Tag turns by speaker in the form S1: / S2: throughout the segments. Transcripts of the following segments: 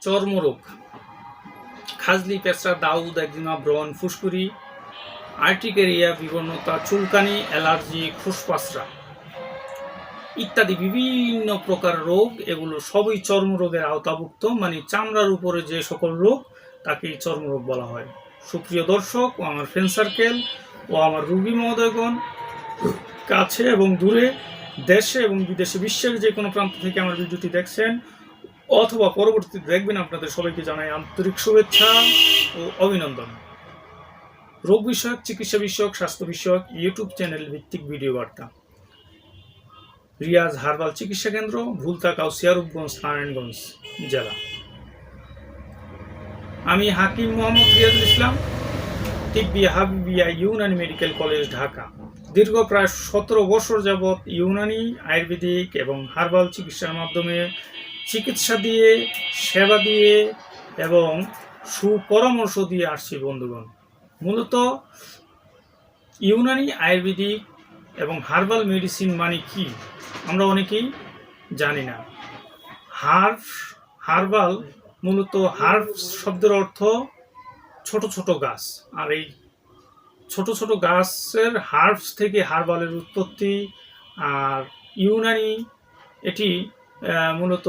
S1: চর্মরোগ, খাজলি, পেঁচড়া, দাউদ, একজিমা, ব্রণ, ফুসকুড়ি, আর্টিকেরিয়া, বিবর্ণতা, চুলকানি, অ্যালার্জি, ফুসপাসরা ইত্যাদি বিভিন্ন প্রকার রোগ, এগুলো সবই চর্মরোগের আওতাভুক্ত। মানে চামড়ার উপরে যে সকল রোগ তাকেই চর্মরোগ বলা হয়। সুপ্রিয় দর্শক ও আমার ফ্রেন্ড সার্কেল ও আমার রোগী মহোদয়গণ, কাছে এবং দূরে, দেশে এবং বিদেশে, বিশ্বের যে কোনো প্রান্ত থেকে আমার ভিডিওটি দেখছেন অথবা পরবর্তীতে দেখবেন, আপনাদের সবাইকে জানাই আন্তরিক শুভেচ্ছা ও অভিনন্দন। রোগ বিষয়ক, চিকিৎসা বিষয়ক, স্বাস্থ্য বিষয়ক ইউটিউব চ্যানেল ভিত্তিক ভিডিও বার্তা। রিয়াজ হার্বাল চিকিৎসা কেন্দ্র, ভুলতা, কাউসিয়া, রূপগঞ্জ, নারায়ণগঞ্জ জেলা। আমি হাকিম মোহাম্মদ রিয়াজুল ইসলাম, তিব্বি হাবিবিয়া ইউনানি মেডিকেল কলেজ, ঢাকা। দীর্ঘ প্রায় 17 বছর যাবৎ ইউনানি, আয়ুর্বেদিক এবং হার্বাল চিকিৎসার মাধ্যমে চিকিৎসা দিয়ে, সেবা দিয়ে এবং সুপরামর্শ দিয়ে আসছি বন্ধুগণ। মূলত ইউনানি, আয়ুর্বেদিক এবং হার্বাল মেডিসিন মানে কি আমরা অনেকেই জানি না। হার্বাল মূলত হার্ব শব্দের অর্থ ছোট ছোট গাছ, আর এই ছোট ছোট গাছের হার্বস থেকে হার্বালের উৎপত্তি। আর ইউনানি এটি মূলত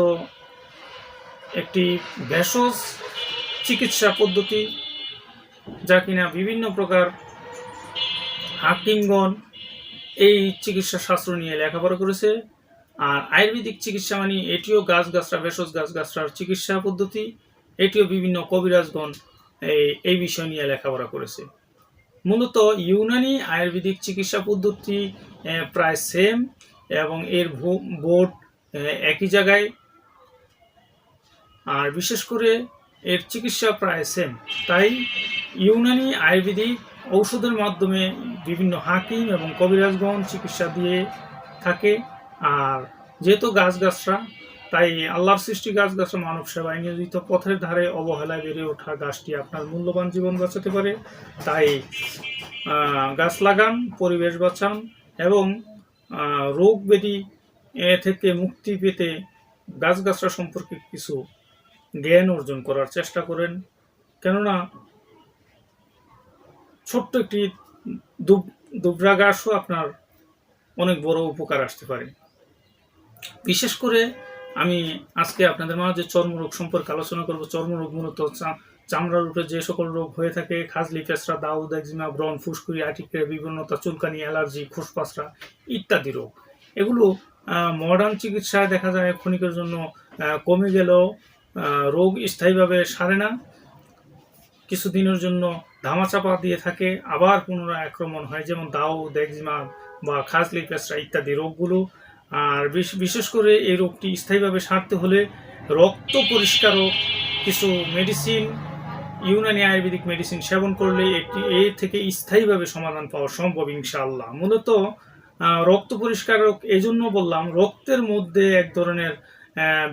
S1: একটি ভেষজ চিকিৎসা পদ্ধতি, যা কিনা বিভিন্ন প্রকার হাকিমগণ এই চিকিৎসা শাস্ত্র নিয়ে লেখাপড়া করেছে। আর আয়ুর্বেদিক চিকিৎসা মানে এটিও গাছগাছরা, ভেষজ গাছগাছরার চিকিৎসা পদ্ধতি, এটিও বিভিন্ন কবিরাজগণ এই বিষয় নিয়ে লেখাপড়া করেছে। মূলত ইউনানি আয়ুর্বেদিক চিকিৎসা পদ্ধতি প্রায় সেম এবং এর বোর্ড একই জায়গায়, আর বিশেষ করে এর চিকিৎসা প্রায় সেম। তাই ইউনানি আয়ুর্বেদিক ঔষধের মাধ্যমে বিভিন্ন হাকিম এবং কবিরাজগণ চিকিৎসা দিয়ে থাকে। আর যেহেতু গাছগাছরা, তাই আল্লাহর সৃষ্টি গাছগাছরা মানব সেবায় নিয়োজিত। পথের ধারে অবহেলায় বেড়ে ওঠা গাছটি আপনার মূল্যবান জীবন বাঁচাতে পারে। তাই গাছ লাগান, পরিবেশ বাঁচান এবং রোগ ব্যাধি থেকে মুক্তি পেতে গাছগাছরা সম্পর্কে কিছু জ্ঞান অর্জন করার চেষ্টা করেন। কেননা ছোট্ট একটি দুবরা গাছও আপনার অনেক বড় উপকার আসতে পারে। বিশেষ করে আমি আজকে আপনাদের মাঝে চর্মরোগ সম্পর্কে আলোচনা করব। চর্মরোগ মূলত চামড়ার উপরে যে সকল রোগ হয়ে থাকে, খাজলি, পেঁচড়া, দাউদ, একজিমা, ব্রণ, ফুসকুড়ি, আর্টিকেরিয়া, বিবর্ণতা, চুলকানি, অ্যালার্জি, ফুসপাসরা ইত্যাদি রোগ। এগুলো মডার্ন চিকিৎসায় দেখা যায় ক্ষণিকের জন্য কমে গেলেও রোগ স্থায়ীভাবে সারে না, কিছুদিনের জন্য ধামাচাপা দিয়ে থাকে, আবার পুনরায় আক্রমণ হয়, যেমন দাউদ, একজিমা বা খাজলি, পেঁচড়া ইত্যাদি রোগগুলো। আর বিশেষ করে এই রোগটি স্থায়ীভাবে সারতে হলে রক্ত পরিষ্কারক কিছু মেডিসিন, ইউনানি আয়ুর্বেদিক মেডিসিন সেবন করলে এর থেকে স্থায়ীভাবে সমাধান পাওয়া সম্ভব ইনশাআল্লাহ। মূলত রক্ত পরিষ্কারক এই জন্য বললাম, রক্তের মধ্যে এক ধরনের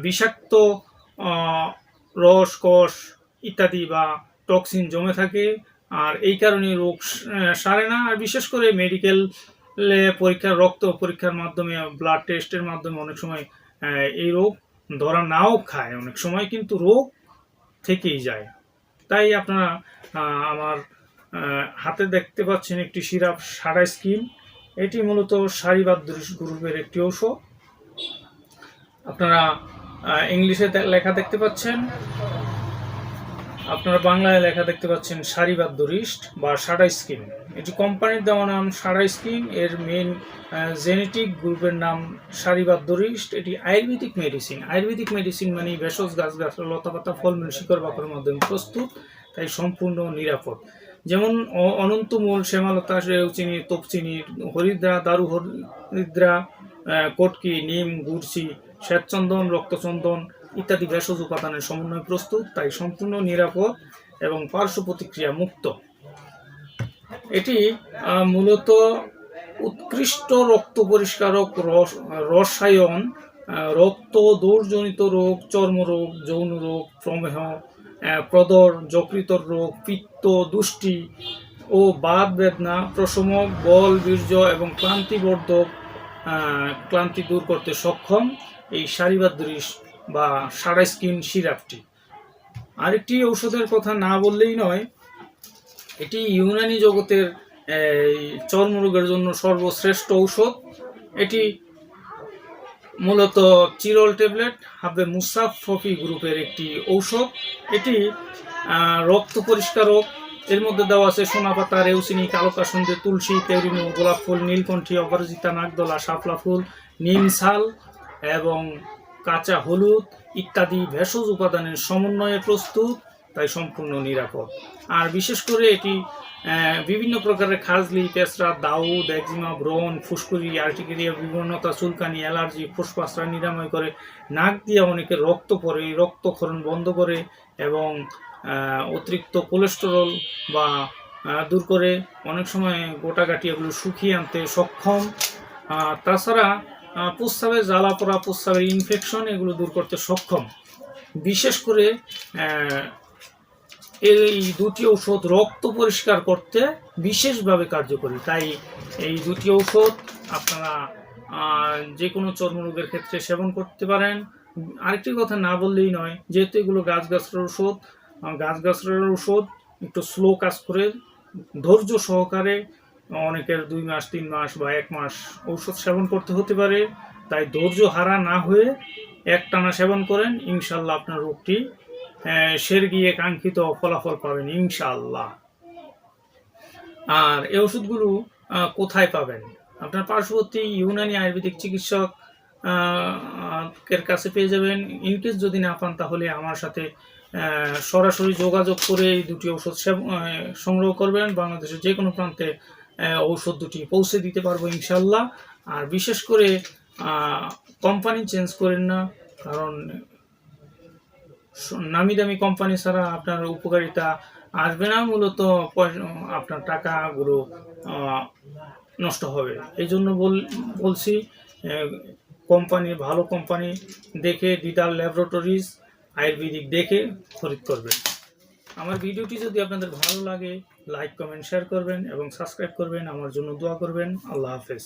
S1: বিষাক্ত রস, কষ ইত্যাদি বা টক্সিন জমে থাকে, আর এই কারণে রোগ সারে না। আর বিশেষ করে মেডিকেল পরীক্ষা, রক্ত পরীক্ষার মাধ্যমে, ব্লাড টেস্টের মাধ্যমে অনেক সময় এই রোগ ধরা নাও খায়, অনেক সময় কিন্তু রোগ থেকেই যায়। তাই আপনারা আমার হাতে দেখতে পাচ্ছেন একটি সিরাপ, সারা স্কিন। এটি মূলত সারিবাদ্দুরিশ গ্রুপের একটি ঔষধ। আপনারা ইংলিশে লেখা দেখতে পাচ্ছেন, আপনারা বাংলায় লেখা দেখতে পাচ্ছেন সারিবাদ্দুরিস্ট বা সারা স্কিন। এটি কোম্পানির দেওয়া নাম সারা স্কিন, এর মেন জেনেটিক গ্রুপের নাম সারিবাদ্দুরিস্ট। এটি আয়ুর্বেদিক মেডিসিন। আয়ুর্বেদিক মেডিসিন মানে ভেষজ গাছগাছরা, লতাপাতা, ফলমূল, শিকড় বাকড়ের মাধ্যমে প্রস্তুত, তাই সম্পূর্ণ নিরাপদ। যেমন অনন্তমূল, শ্যামালতা, রেউচিনি, তোপচিনি, হরিদ্রা, দারু হরিদ্রা, কটকি, নিম, গুড়চি, শ্বেতচন্দন, রক্তচন্দন ইত্যাদি ভেষজ উপাদানের সমন্বয়ে প্রস্তুত, তাই সম্পূর্ণ নিরাপদ এবং পার্শ্ব প্রতিক্রিয়া মুক্ত। এটি মূলত উৎকৃষ্ট রক্ত পরিষ্কারক, রসায়ন, রক্ত দোষজনিত রোগ, চর্মরোগ, যৌন রোগ, প্রমেহ, প্রদর, যকৃতর রোগ, পিত্ত, দুষ্টি ও বাত বেদনা, প্রশমক, বল, বীর্য এবং ক্লান্তিবর্ধক, ক্লান্তি দূর করতে সক্ষম এই সারিবাদ্দুরিশ বা সারা স্কিন সিরাপটি। আরেকটি ঔষধের কথা না বললেই নয়, এটি ইউনানি জগতের চর্মরোগের জন্য সর্বশ্রেষ্ঠ ঔষধ। এটি মূলত চিরল ট্যাবলেট, হাবে মুসাফফি গ্রুপের একটি ঔষধ। এটি রক্ত পরিষ্কারক। এর মধ্যে দেওয়া আছে সোনাপাতা, রেউসিনি, কালো কাসুন্দি, তুলসী, তেরিনু, গোলাপ ফুল, নীলকণ্ঠী, অপরাজিতা, নাগদলা, শাপলা ফুল, নিম ছাল এবং কাঁচা হলুদ ইত্যাদি ভেষজ উপাদানের সমন্বয়ে প্রস্তুত, তাই সম্পূর্ণ নিরাপদ। আর বিশেষ করে এটি বিভিন্ন প্রকারের খাজলি, পেঁচড়া, দাউদ, একজিমা, ব্রণ, ফুসকুড়ি, আর্টিকেরিয়া, বিবর্ণতা, চুলকানি, অ্যালার্জি, ফুসফাসরা নিরাময় করে। নাক দিয়ে অনেকের রক্ত পড়ে, রক্তক্ষরণ বন্ধ করে এবং অতিরিক্ত কোলেস্টেরল বা দূর করে। অনেক সময় গোটাগাটি এগুলো শুকিয়ে আনতে সক্ষম। তাছাড়া প্রস্রাবের জ্বালা পোড়া, প্রস্রাবের ইনফেকশন এগুলো দূর করতে সক্ষম। বিশেষ করে এই দুটি ঔষধ রক্ত পরিষ্কার করতে বিশেষভাবে কার্যকরী, তাই এই দুটি ঔষধ আপনারা যে কোনো চর্মরোগের ক্ষেত্রে সেবন করতে পারেন। আরেকটি কথা না বললেই নয়, যেহেতু এগুলো গাছগাছড়ার ঔষধ, গাছগাছড়ার ঔষধ একটু স্লো কাজ করে, ধৈর্য সহকারে অনেকের 2 মাস 3 মাস বা 1 মাস ঔষধ সেবন করতে হতে পারে। তাই ধৈর্য হারা না হয়ে একটানা সেবন করেন, ইনশাল্লাহ আপনার রোগটি সেরে গিয়ে কাঙ্ক্ষিত ফলাফল পাবেন ইনশাআল্লাহ। আর এই ওষুধগুলো কোথায় পাবেন? আপনার পার্শ্ববর্তী ইউনানি আয়ুর্বেদিক চিকিৎসক এর কাছে পেয়ে যাবেন। ইনকেস যদি না পান তাহলে আমার সাথে সরাসরি যোগাযোগ করে এই দুটি ওষুধ সংগ্রহ করবেন। বাংলাদেশের যে কোনো প্রান্তে ঔষধ দুটি পৌঁছে দিতে পারবো ইনশাল্লাহ। আর বিশেষ করে কোম্পানি চেঞ্জ করেন না, কারণ নামি দামি কোম্পানি ছাড়া আপনার উপকারিতা আসবে না, মূলত আপনার টাকাগুলো নষ্ট হবে। এই জন্য বলছি কোম্পানি, ভালো কোম্পানি দেখে, দিদার ল্যাবরেটরিজ আয়ুর্বেদিক দেখে খরিদ করবেন। আমার ভিডিওটি যদি আপনাদের ভালো লাগে লাইক, কমেন্ট, শেয়ার করবেন এবং সাবস্ক্রাইব করবেন। আমার জন্য দোয়া করবেন। আল্লাহ হাফেজ।